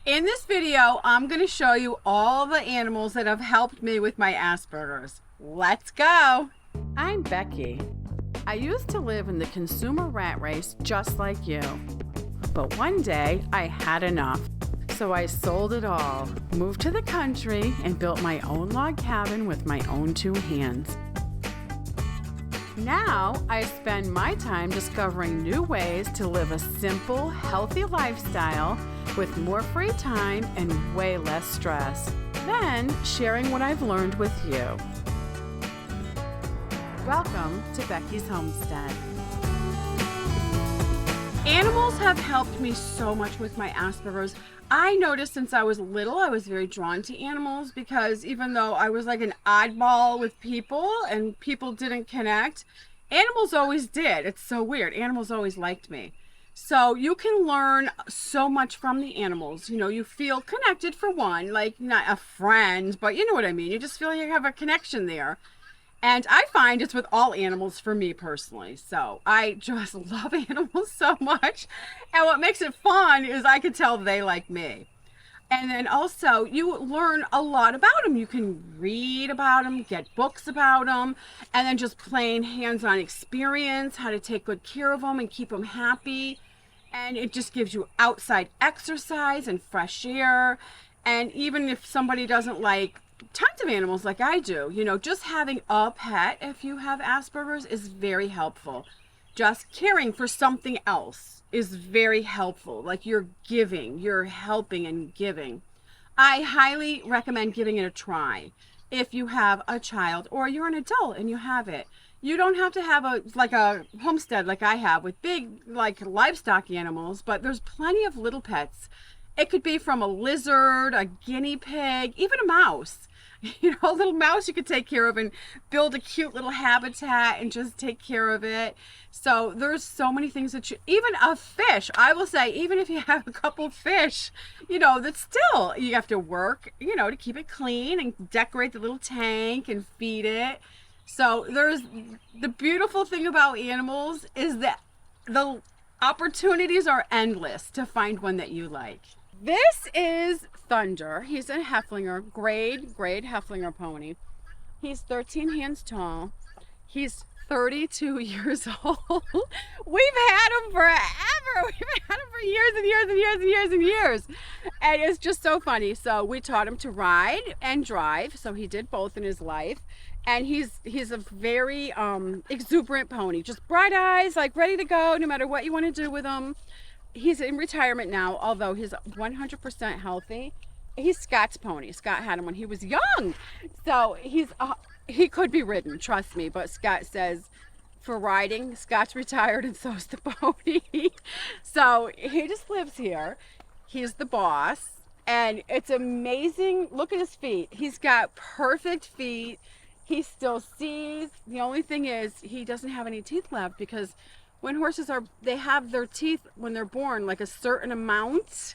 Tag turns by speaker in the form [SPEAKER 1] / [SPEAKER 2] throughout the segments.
[SPEAKER 1] In this video, I'm going to show you all the animals that have helped me with my Asperger's. Let's go! I'm Becky. I used to live in the consumer rat race just like you. But one day, I had enough. So I sold it all, moved to the country, and built my own log cabin with my own two hands. Now, I spend my time discovering new ways to live a simple, healthy lifestyle with more free time and way less stress. Then, sharing what I've learned with you. Welcome to Becky's Homestead. Animals have helped me so much with my Asperger's. I noticed since I was little, I was very drawn to animals because even though I was like an oddball with people and people didn't connect, animals always did. It's so weird. Animals always liked me. So you can learn so much from the animals. You know, you feel connected for one, like not a friend, but you know what I mean. You just feel you have a connection there. And I find it's with all animals for me personally. So I just love animals so much. And what makes it fun is I can tell they like me. And then also you learn a lot about them. You can read about them, get books about them, and then just plain hands-on experience, how to take good care of them and keep them happy. And it just gives you outside exercise and fresh air. And even if somebody doesn't like tons of animals like I do, you know, just having a pet if you have Asperger's is very helpful. Just caring for something else is very helpful. Like you're giving, you're helping and giving. I highly recommend giving it a try if you have a child or you're an adult and you have it. You don't have to have a homestead like I have with big like livestock animals, but there's plenty of little pets. It could be from a lizard, a guinea pig, even a mouse. You know, a little mouse you could take care of and build a cute little habitat and just take care of it. So there's so many things that even a fish, I will say, even if you have a couple fish, you know, that still you have to work, you know, to keep it clean and decorate the little tank and feed it. So there's the beautiful thing about animals is that the opportunities are endless to find one that you like. This is Thunder. He's a Heflinger, grade Heflinger pony. He's 13 hands tall. He's 32 years old. We've had him forever. We've had him for years and years and years and years and years. And it's just so funny. So we taught him to ride and drive. So he did both in his life. And he's a very exuberant pony. Just bright eyes, like ready to go no matter what you want to do with him. He's in retirement now, although he's 100% healthy. He's Scott's pony. Scott had him when he was young. So he could be ridden, trust me. But Scott says for riding, Scott's retired and so's the pony. So he just lives here. He's the boss. And it's amazing. Look at his feet. He's got perfect feet. He still sees. The only thing is he doesn't have any teeth left because when horses they have their teeth when they're born like a certain amount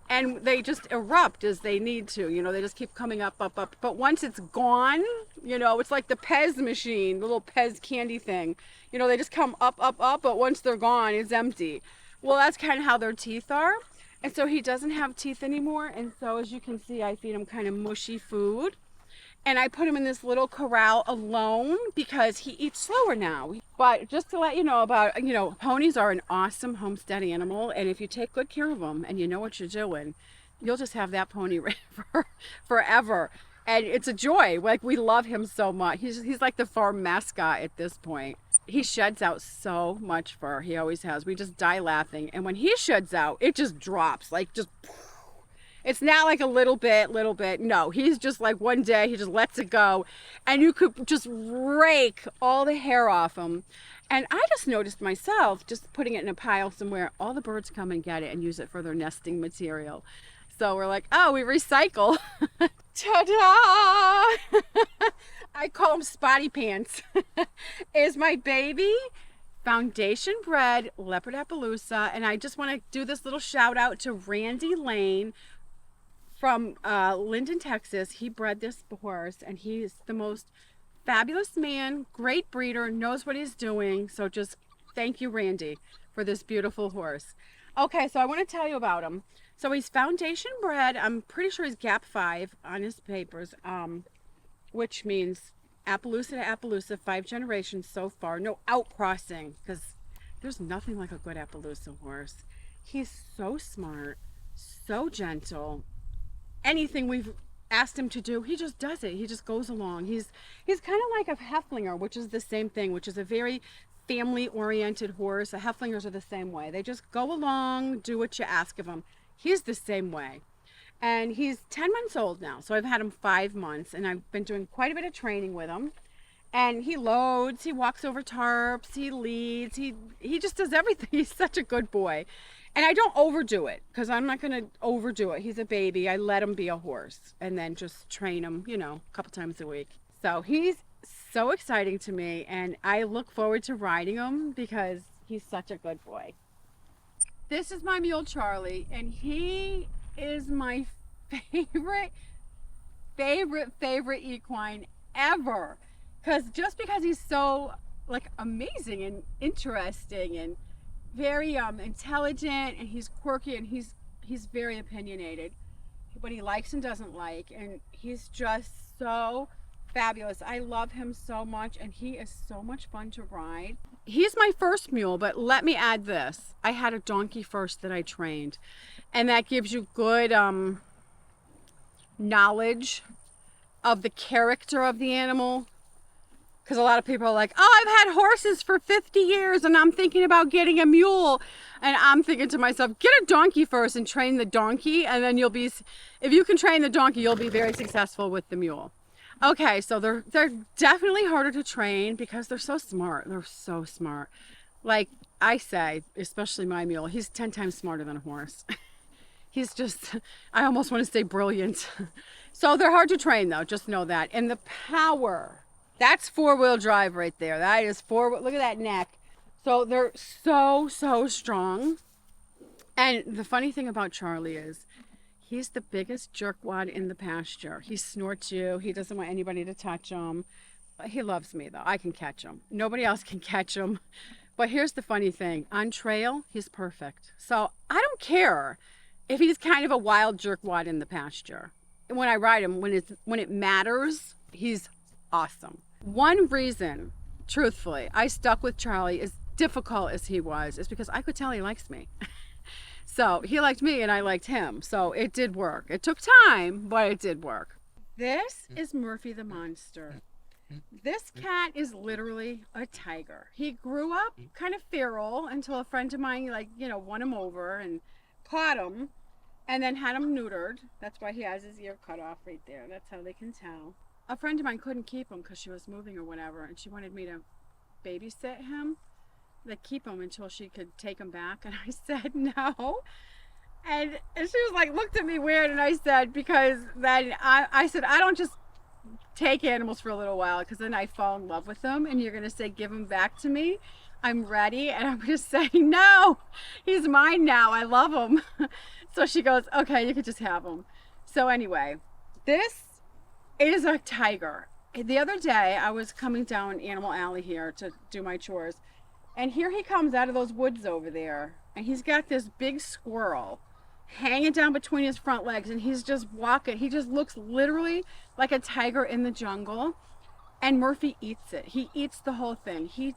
[SPEAKER 1] and they just erupt as they need to, you know, they just keep coming up. But once it's gone, you know, it's like the Pez machine, the little Pez candy thing, you know, they just come up, but once they're gone, it's empty. Well, that's kind of how their teeth are. And so he doesn't have teeth anymore. And so as you can see, I feed him kind of mushy food. And I put him in this little corral alone because he eats slower now. But just to let you know about, you know, ponies are an awesome homestead animal. And if you take good care of them and you know what you're doing, you'll just have that pony forever. And it's a joy. Like, we love him so much. He's like the farm mascot at this point. He sheds out so much fur. He always has. We just die laughing. And when he sheds out, it just drops. Like, just... It's not like a little bit. No, he's just like one day he just lets it go and you could just rake all the hair off him. And I just noticed myself just putting it in a pile somewhere, all the birds come and get it and use it for their nesting material. So we're like, oh, we recycle. Ta-da! I call him Spotty Pants. Is my baby foundation bred Leopard Appaloosa. And I just want to do this little shout out to Randy Lane from Linden, Texas. He bred this horse and he's the most fabulous man, great breeder, knows what he's doing. So just thank you, Randy, for this beautiful horse. Okay, so I want to tell you about him. So he's foundation bred. I'm pretty sure he's Gap 5 on his papers, which means Appaloosa to Appaloosa, 5 generations so far. No outcrossing, because there's nothing like a good Appaloosa horse. He's so smart, so gentle. Anything we've asked him to do, he just does it. He just goes along. He's kind of like a Hefflinger, which is the same thing, which is a very family-oriented horse. The Hefflingers are the same way. They just go along, do what you ask of them. He's the same way. And he's 10 months old now. So I've had him 5 months, and I've been doing quite a bit of training with him. And he loads, he walks over tarps, he leads, he just does everything. He's such a good boy. And I don't overdo it, because I'm not going to overdo it. He's a baby. I let him be a horse and then just train him, you know, a couple times a week. So he's so exciting to me, and I look forward to riding him because he's such a good boy. This is my mule Charlie, and he is my favorite equine ever. Just because he's so like amazing and interesting and very intelligent, and he's quirky, and he's very opinionated, what he likes and doesn't like, and he's just so fabulous. I love him so much, and he is so much fun to ride. He's my first mule, but let me add this. I had a donkey first that I trained, and that gives you good knowledge of the character of the animal. Because a lot of people are like, oh, I've had horses for 50 years and I'm thinking about getting a mule. And I'm thinking to myself, get a donkey first and train the donkey. And then if you can train the donkey, you'll be very successful with the mule. Okay, so they're definitely harder to train because they're so smart. They're so smart. Like I say, especially my mule, he's 10 times smarter than a horse. He's just, I almost want to say brilliant. So they're hard to train though, just know that. And the power. That's 4-wheel drive right there. That is look at that neck. So they're so strong. And the funny thing about Charlie is he's the biggest jerkwad in the pasture. He snorts you. He doesn't want anybody to touch him. But he loves me though. I can catch him. Nobody else can catch him. But here's the funny thing. On trail, he's perfect. So I don't care if he's kind of a wild jerkwad in the pasture. When I ride him, when it matters, he's awesome. One reason, truthfully, I stuck with Charlie, as difficult as he was, is because I could tell he likes me. So he liked me and I liked him. So it did work. It took time, but it did work. This is Murphy the Monster. This cat is literally a tiger. He grew up kind of feral until a friend of mine, won him over and caught him and then had him neutered. That's why he has his ear cut off right there. That's how they can tell. A friend of mine couldn't keep him because she was moving or whatever, and she wanted me to babysit him, keep him until she could take him back, and I said no. And she was like, looked at me weird, and I said, because then I said, I don't just take animals for a little while, because then I fall in love with them, and you're going to say, give him back to me. I'm ready, and I'm just saying, no, he's mine now. I love him. So she goes, okay, you could just have him. So anyway, this is a tiger. The other day, I was coming down Animal Alley here to do my chores, and here he comes out of those woods over there, and he's got this big squirrel hanging down between his front legs, and he's just walking. He just looks literally like a tiger in the jungle, and Murphy eats it. He eats the whole thing. He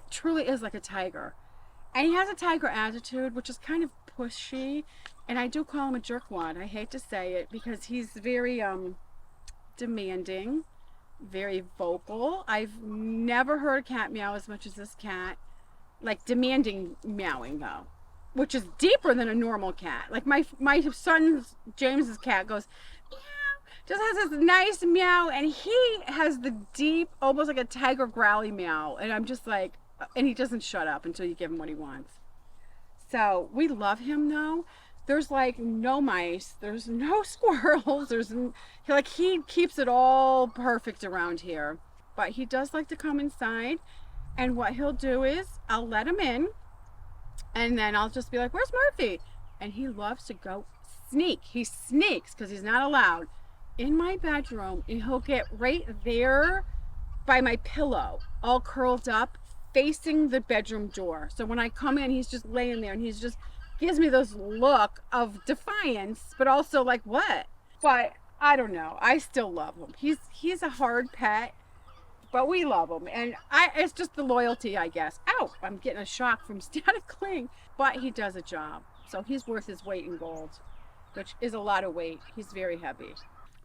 [SPEAKER 1] truly is like a tiger, and he has a tiger attitude, which is kind of pushy, and I do call him a jerkwad. I hate to say it because he's very demanding, very vocal. I've never heard a cat meow as much as this cat. Like demanding meowing though, which is deeper than a normal cat. Like my son James's cat goes meow, just has this nice meow, and he has the deep, almost like a tiger growly meow, and I'm just like, and he doesn't shut up until you give him what he wants. So we love him though. There's like no mice, there's no squirrels, he keeps it all perfect around here. But he does like to come inside, and what he'll do is I'll let him in, and then I'll just be like, where's Murphy? And he loves to go sneak. He sneaks, because he's not allowed, in my bedroom, and he'll get right there by my pillow, all curled up, facing the bedroom door. So when I come in, he's just laying there, and he's just gives me this look of defiance, but also like, what? But I don't know. I still love him. He's a hard pet, but we love him. And it's just the loyalty, I guess. Ow, I'm getting a shock from static cling. But he does a job. So he's worth his weight in gold, which is a lot of weight. He's very heavy.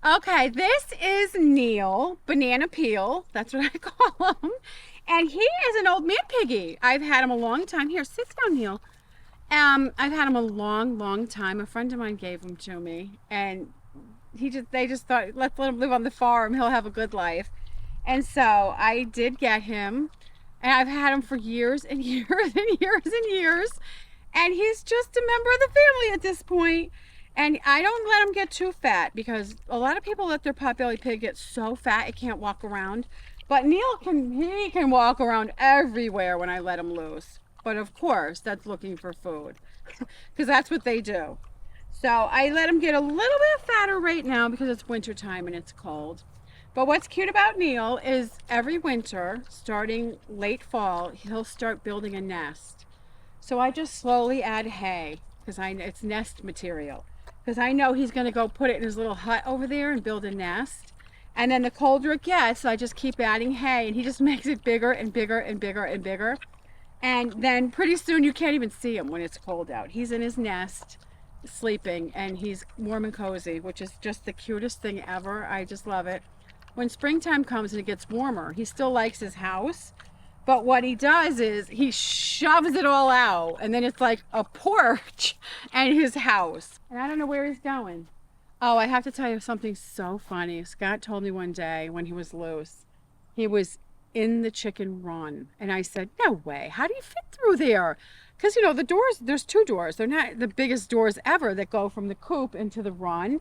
[SPEAKER 1] Okay, this is Neil, Banana Peel. That's what I call him. And he is an old man piggy. I've had him a long time. Here, sit down, Neil. I've had him a long time. A friend of mine gave him to me. And they just thought, let him live on the farm. He'll have a good life. And so I did get him. And I've had him for years and years and years and years. And he's just a member of the family at this point. And I don't let him get too fat because a lot of people let their potbelly pig get so fat it can't walk around. But Neil can walk around everywhere when I let him loose. But of course, that's looking for food because that's what they do. So I let him get a little bit fatter right now because it's winter time and it's cold. But what's cute about Neil is every winter, starting late fall, he'll start building a nest. So I just slowly add hay because it's nest material. Because I know he's going to go put it in his little hut over there and build a nest. And then the colder it gets, I just keep adding hay and he just makes it bigger and bigger and bigger and bigger. And then pretty soon you can't even see him when it's cold out. He's in his nest sleeping and he's warm and cozy, which is just the cutest thing ever. I just love it. When springtime comes and it gets warmer, he still likes his house. But what he does is he shoves it all out and then it's like a porch and his house. And I don't know where he's going. Oh, I have to tell you something so funny. Scott told me one day when he was loose, he was in the chicken run. And I said, no way, how do you fit through there? Because, you know, the doors, there's two doors. They're not the biggest doors ever that go from the coop into the run.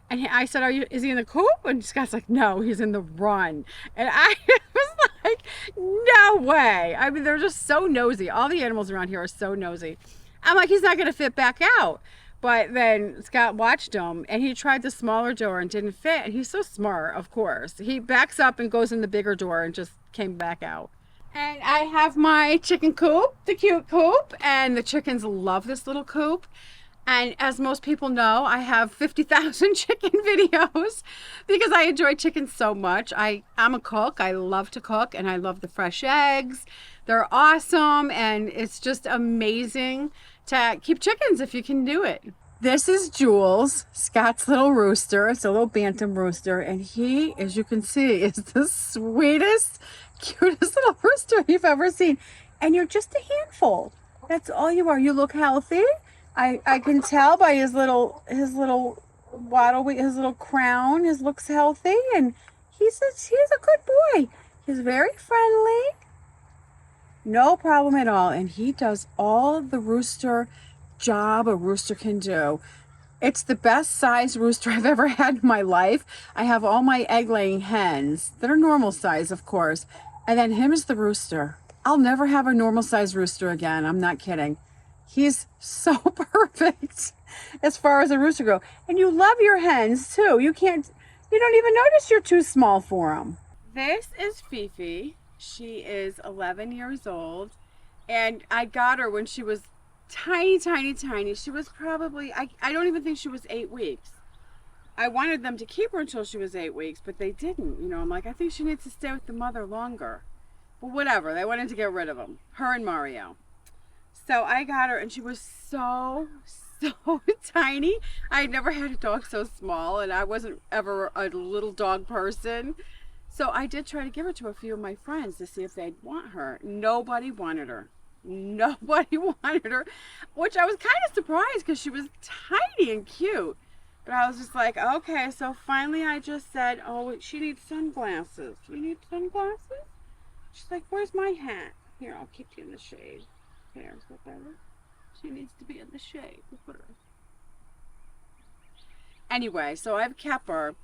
[SPEAKER 1] And I said, is he in the coop? And Scott's like, no, he's in the run. And I was like, no way. I mean, they're just so nosy. All the animals around here are so nosy. I'm like, he's not going to fit back out. But then Scott watched him and he tried the smaller door and didn't fit. And he's so smart, of course. He backs up and goes in the bigger door and just came back out. And I have my chicken coop, the cute coop. And the chickens love this little coop. And as most people know, I have 50,000 chicken videos because I enjoy chickens so much. I'm a cook. I love to cook and I love the fresh eggs. They're awesome and it's just amazing to keep chickens if you can do it. This is Jules, Scott's little rooster. It's a little bantam rooster and he, as you can see, is the sweetest, cutest little rooster you've ever seen. And you're just a handful. That's all you are. You look healthy. I can tell by his little waddle, his little crown. His looks healthy, and he's a good boy. He's very friendly, no problem at all, and he does all the rooster job a rooster can do. It's the best size rooster I've ever had in my life. I have all my egg-laying hens that are normal size, of course, and then him is the rooster. I'll never have a normal size rooster again. I'm not kidding. He's so perfect as far as a rooster goes. And you love your hens too. You don't even notice you're too small for them. This is Fifi. She is 11 years old. And I got her when she was tiny. She was probably, I don't even think she was 8 weeks. I wanted them to keep her until she was 8 weeks, but they didn't. You know, I'm like, I think she needs to stay with the mother longer. But whatever, they wanted to get rid of them. Her and Mario. So I got her and she was so tiny. I had never had a dog so small and I wasn't ever a little dog person. So I did try to give her to a few of my friends to see if they'd want her. Nobody wanted her. Nobody wanted her, which I was kind of surprised because she was tiny and cute. But I was just like, okay. So finally I just said, oh, she needs sunglasses. You need sunglasses? She's like, where's my hat? Here, I'll keep you in the shade. Is that better? She needs to be in the shade. Put her. Anyway, so I've kept her,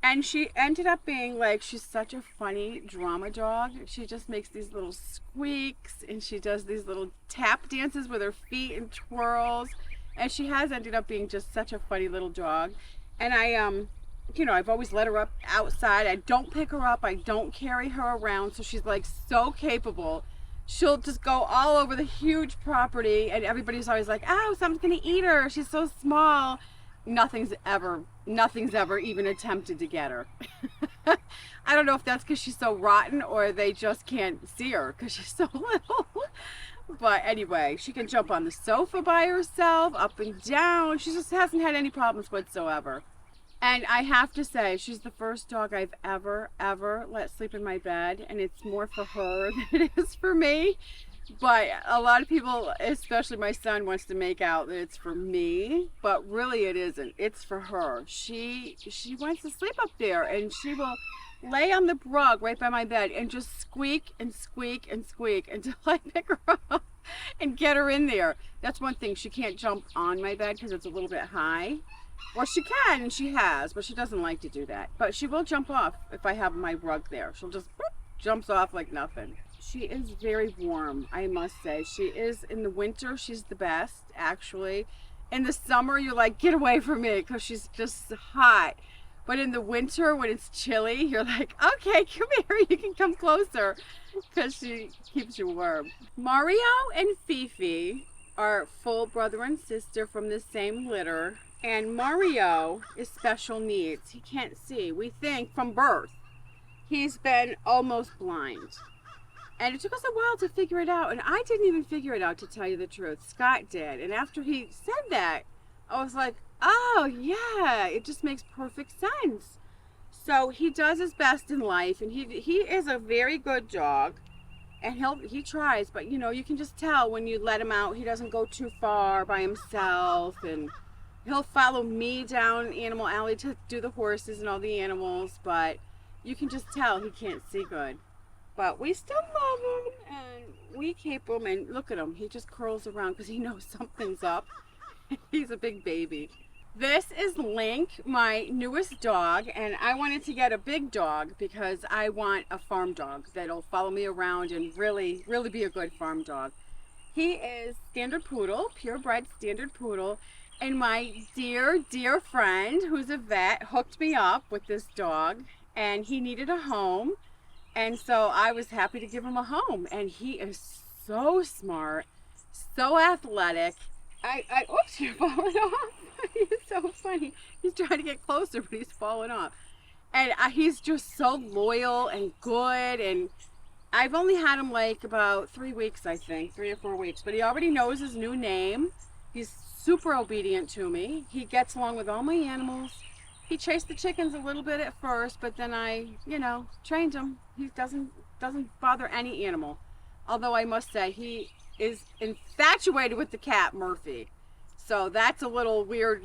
[SPEAKER 1] and she ended up being like, she's such a funny drama dog. She just makes these little squeaks, and she does these little tap dances with her feet and twirls, and she has ended up being just such a funny little dog. And I've always let her up outside. I don't pick her up. I don't carry her around, so she's like so capable. she'll just go all over the huge property, and everybody's always like, "Oh, something's gonna eat her. She's so small." Nothing's ever even attempted to get her. I don't know if that's because she's so rotten or they just can't see her because she's so little. But anyway, she can jump on the sofa by herself, up and down. She just hasn't had any problems whatsoever. And I have to say, she's the first dog I've ever let sleep in my bed. And it's more for her than it is for me. But a lot of people, especially my son, wants to make out that it's for me. But really it isn't. It's for her. She wants to sleep up there. And she will lay on the rug right by my bed and just squeak and squeak and squeak until I pick her up and get her in there. That's one thing. She can't jump on my bed because it's a little bit high. Well, she can, and she has, but she doesn't like to do that. But she will jump off if I have my rug there. She'll just whoop, jumps off like nothing. She is very warm, I must say. She is, in the winter, she's the best, actually. In the summer, you're like, get away from me, because she's just hot. But in the winter, when it's chilly, you're like, okay, come here, you can come closer, because she keeps you warm. Mario and Fifi are full brother and sister from the same litter. And Mario is special needs. He can't see. We think from birth. He's been almost blind. And it took us a while to figure it out. And I didn't even figure it out, to tell you the truth. Scott did. And after he said that, I was like, oh, yeah, it just makes perfect sense. So he does his best in life. And he is a very good dog. And he tries. But, you know, you can just tell when you let him out, he doesn't go too far by himself. And he'll follow me down Animal Alley to do the horses and all the animals, but you can just tell he can't see good. But we still love him, and we keep him, and look at him. He just curls around because he knows something's up. He's a big baby. This is Link, my newest dog, and I wanted to get a big dog because I want a farm dog that'll follow me around and really, really be a good farm dog. He is standard poodle, purebred standard poodle. And my dear, dear friend, who's a vet, hooked me up with this dog, and he needed a home. And so I was happy to give him a home. And he is so smart, so athletic. Oops, you're falling off. He's so funny. He's trying to get closer, but he's falling off. And he's just so loyal and good. And I've only had him like about 3 weeks, I think, 3 or 4 weeks. But he already knows his new name. He's super obedient to me. He gets along with all my animals. He chased the chickens a little bit at first, but then I, trained him. He doesn't bother any animal. Although I must say, he is infatuated with the cat, Murphy. So that's a little weird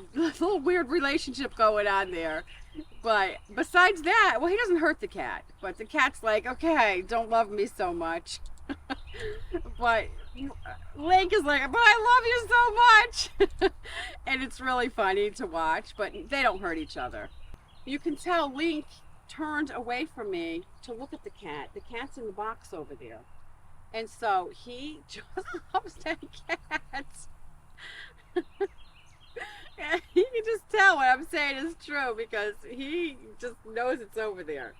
[SPEAKER 1] relationship going on there. But besides that, well, he doesn't hurt the cat. But the cat's like, okay, don't love me so much. But Link is like, but I love you so much. And it's really funny to watch, but they don't hurt each other. You can tell Link turned away from me to look at the cat. The cat's in the box over there. And so he just loves that cat. You can just tell what I'm saying is true because he just knows it's over there.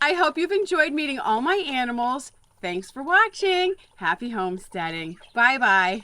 [SPEAKER 1] I hope you've enjoyed meeting all my animals. Thanks for watching. Happy homesteading. Bye-bye.